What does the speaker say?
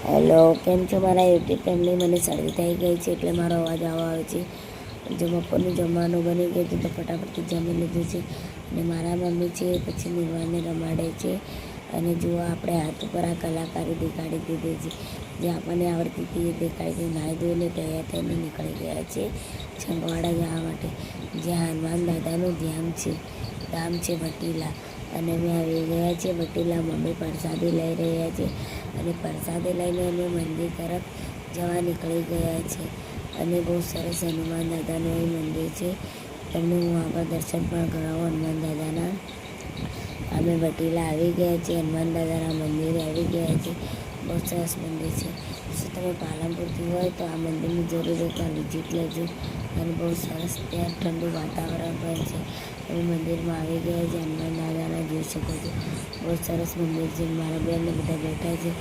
Hello, કેમ છો મારા યુટ્યુબ ફેમિલી? મને શરદી થઈ ગઈ છે એટલે મારો અવાજ આવે છે. જો બપોરનું જમવાનું બની ગયું હતું તો ફટાફટથી જમી લીધું છે. અને મારા મમ્મી છે પછી નિર્વાણને રમાડે છે. અને જુઓ આપણે હાથ ઉપર આ કલાકારી દેખાડી દીધી છે. જે આપણને આવડતી હતી એ દેખાડી નાહી ધોઈને તૈયાર થઈને નીકળી ગયા છે છંગવાડા જવા માટે, જ્યાં હનુમાન દાદાનું ધામ છે વટીલા. અને અમે આવી ગયા છીએ વટીલા. મમ્મી પ્રસાદી લઈ રહ્યા છે અને પ્રસાદી લઈને અમે મંદિર તરફ જવા નીકળી ગયા છે. અને બહુ સરસ હનુમાન દાદાનું એ મંદિર છે. તમને હું આગળ દર્શન પણ કરાવું હનુમાન દાદાના. અમે વટીલા આવી ગયા છીએ, હનુમાન દાદાના મંદિરે આવી ગયા છીએ. બહુ સરસ મંદિર છે. જો તમે પાલનપુરથી હોય તો આ મંદિરની જરૂર એકવાર વિઝિટ લેજો. અને બહુ સરસ ત્યાં ઠંડુ વાતાવરણ પણ છે. અમે મંદિરમાં આવી ગયા છીએ, હનુમાન દાદાના જોઈ શકો છો. બહુ સરસ મંદિર છે. મારા બેન બધા બેઠા છે.